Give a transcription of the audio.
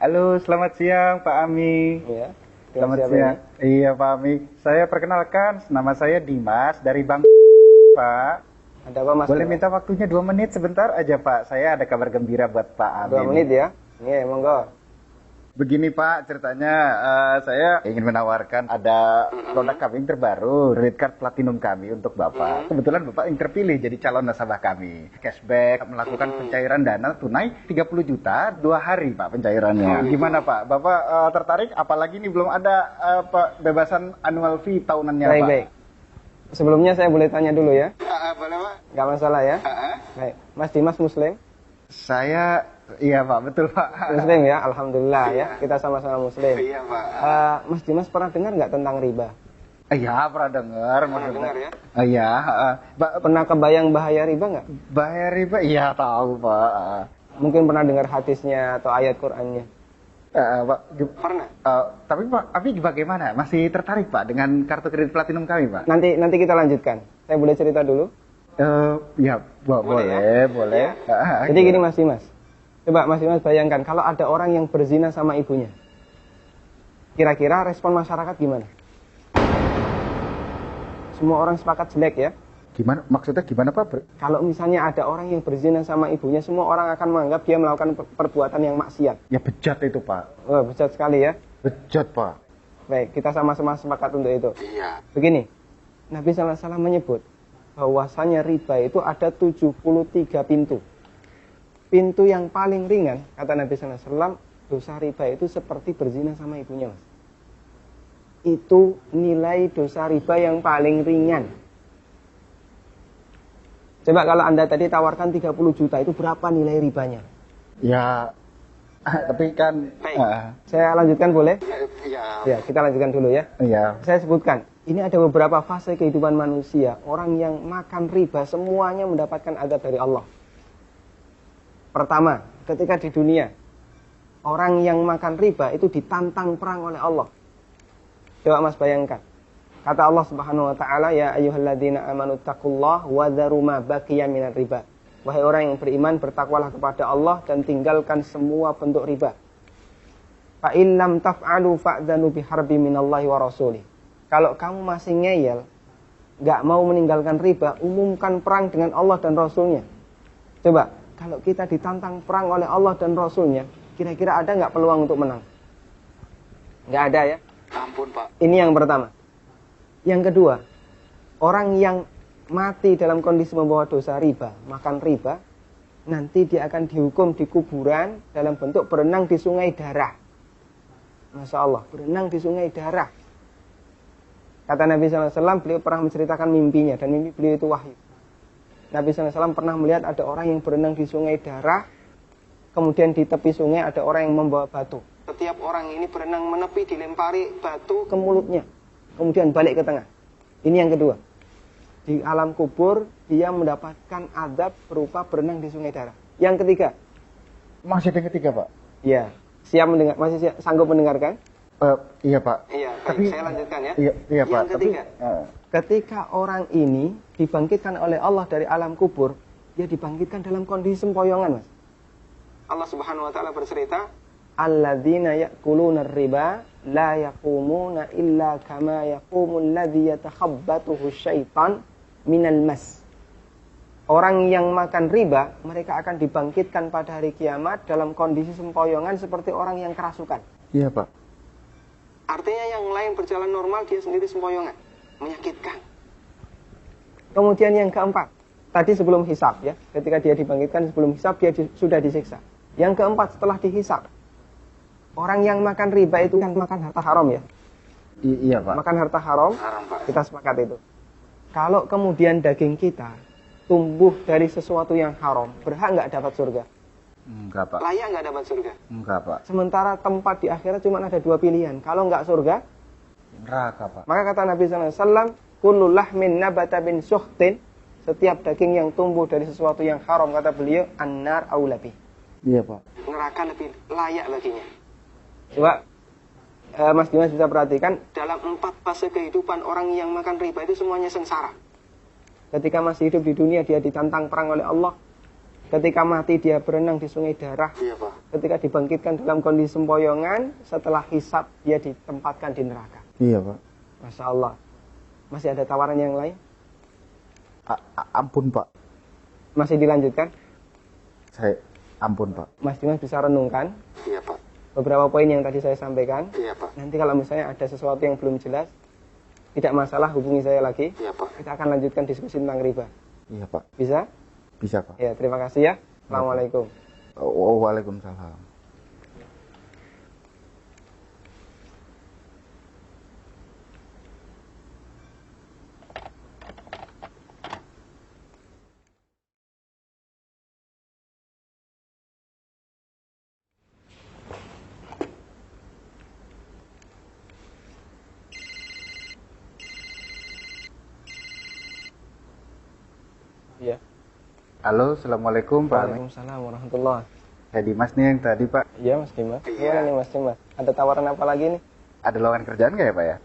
Halo, selamat siang Pak Ami. Iya. Selamat siang. Iya Pak Ami. Saya perkenalkan, nama saya Dimas dari Bang Pak. Ada apa Mas? Boleh minta waktunya 2 menit sebentar aja Pak. Saya ada kabar gembira buat Pak Ami. 2 menit ya? Iya, monggo. Begini Pak, ceritanya saya ingin menawarkan ada produk kami yang terbaru, Credit Card Platinum kami untuk Bapak. Kebetulan Bapak yang terpilih jadi calon nasabah kami. Cashback, melakukan pencairan dana tunai 30 juta 2 hari Pak pencairannya. Gimana Pak? Bapak tertarik? Apalagi ini belum ada bebasan annual fee tahunannya Pak. Baik. Sebelumnya saya boleh tanya dulu ya? Boleh Pak? Nggak masalah ya? Baik. Mas Dimas Muslim? Saya, iya Pak, betul Pak. Muslim ya, Alhamdulillah ya. Kita sama-sama Muslim. Iya Pak. Mas Dimas pernah dengar nggak tentang riba? Iya, pernah dengar. Pernah dengar ya? Iya. Pernah kebayang bahaya riba nggak? Bahaya riba? Iya, tahu Pak. Mungkin pernah dengar hadisnya atau ayat Qur'annya? Pak, Pernah. tapi Pak, bagaimana? Masih tertarik Pak dengan kartu kredit platinum kami Pak? Nanti kita lanjutkan. Saya boleh cerita dulu? Ya, boleh. Ya. Jadi gini Mas Dimas. Coba Mas Dimas bayangkan kalau ada orang yang berzina sama ibunya. Kira-kira respon masyarakat gimana? Semua orang sepakat jelek ya. Gimana? Maksudnya gimana Pak? Kalau misalnya ada orang yang berzina sama ibunya, semua orang akan menganggap dia melakukan perbuatan yang maksiat. Ya bejat itu Pak. Oh, bejat sekali ya. Bejat Pak. Baik, kita sama-sama sepakat untuk itu. Iya. Begini, Nabi SAW menyebut bahwasanya riba itu ada 73 pintu. Pintu yang paling ringan, kata Nabi SAW, dosa riba itu seperti berzina sama ibunya, Mas. Itu nilai dosa riba yang paling ringan. Coba kalau Anda tadi tawarkan 30 juta, itu berapa nilai ribanya? Ya, tapi kan... Saya lanjutkan boleh? Iya. Ya, kita lanjutkan dulu ya. Iya. Saya sebutkan, ini ada beberapa fase kehidupan manusia. Orang yang makan riba semuanya mendapatkan azab dari Allah. Pertama, ketika di dunia, orang yang makan riba itu ditantang perang oleh Allah. Coba Mas bayangkan. Kata Allah Subhanahu wa taala, ya ayyuhalladzina amanu taqullaha wa dharu ma baqiya minar riba. Wahai orang yang beriman, bertakwalah kepada Allah dan tinggalkan semua bentuk riba. Fa in lam taf'alu fa'dzanu biharbi minallahi wa rasulih. Kalau kamu masih ngeyel, enggak mau meninggalkan riba, umumkan perang dengan Allah dan Rasulnya. Coba, kalau kita ditantang perang oleh Allah dan Rasulnya, kira-kira ada enggak peluang untuk menang? Enggak ada ya? Ampun Pak. Ini yang pertama. Yang kedua, orang yang mati dalam kondisi membawa dosa riba, makan riba, nanti dia akan dihukum di kuburan dalam bentuk berenang di sungai darah. Masya Allah, berenang di sungai darah. Kata Nabi SAW, beliau pernah menceritakan mimpinya, dan mimpi beliau itu wahyu. Nabi SAW pernah melihat ada orang yang berenang di sungai darah, kemudian di tepi sungai ada orang yang membawa batu. Setiap orang ini berenang menepi, dilempari batu ke mulutnya, kemudian balik ke tengah. Ini yang kedua. Di alam kubur, dia mendapatkan azab berupa berenang di sungai darah. Yang ketiga. Masih ada yang ketiga Pak? Iya. Siap mendengar? Masih sanggup mendengarkan? Iya Pak. Iya, tapi saya lanjutkan ya. Iya Pak. Yang ketiga. Ketika orang ini dibangkitkan oleh Allah dari alam kubur, dia dibangkitkan dalam kondisi sempoyongan, Mas. Allah Subhanahu wa taala bercerita, alladzina ya'kuluna riba la yaqumuna illa kama yaqumul ladzi yatakhabbathu syaitan minal mas. Orang yang makan riba, mereka akan dibangkitkan pada hari kiamat dalam kondisi sempoyongan seperti orang yang kerasukan. Iya Pak. Artinya yang lain berjalan normal, dia sendiri sempoyongan. Menyakitkan. Kemudian yang keempat, tadi sebelum hisab ya, ketika dia dibangkitkan sebelum hisab, dia sudah disiksa. Yang keempat, setelah dihisab, orang yang makan riba itu kan makan harta haram ya. Iya Pak. Makan harta haram, Pak. kita sepakat itu. Kalau kemudian daging kita tumbuh dari sesuatu yang haram, berhak nggak dapat surga? Enggak Pak. Layak nggak dapat surga? Enggak Pak. Sementara tempat di akhirat cuma ada 2 pilihan. Kalau nggak surga, neraka Pak. maka kata Nabi SAW, kullu lahmin nabata bin suhtin, setiap daging yang tumbuh dari sesuatu yang haram, kata beliau, annar aulabi. Iya Pak. Neraka lebih layak baginya. Coba Mas Dimas bisa perhatikan, dalam 4 fase kehidupan orang yang makan riba itu semuanya sengsara. Ketika masih hidup di dunia, dia ditantang perang oleh Allah. Ketika mati, dia berenang di sungai darah. Iya Pak. ketika dibangkitkan dalam kondisi sempoyongan, setelah hisab dia ditempatkan di neraka. Iya, Pak. Masya Allah. Masih ada tawaran yang lain? Ampun, Pak. Masih dilanjutkan? Ampun, Pak. Mas Dimas bisa renungkan Iya, Pak. beberapa poin yang tadi saya sampaikan. Iya, Pak. Nanti kalau misalnya ada sesuatu yang belum jelas, tidak masalah, hubungi saya lagi. Iya, Pak. Kita akan lanjutkan diskusi tentang riba. Iya, Pak. Bisa? Bisa, Pak. Ya, terima kasih ya. Assalamualaikum. Waalaikumsalam. Iya. Halo, Assalamualaikum, Pak. Waalaikumsalam warahmatullahi. Saya Dimas nih yang tadi, Pak. Iya, Mas Dimas. Iya. Gimana nih Mas Dimas? Ada tawaran apa lagi nih? Ada lowongan kerjaan nggak ya, Pak ya?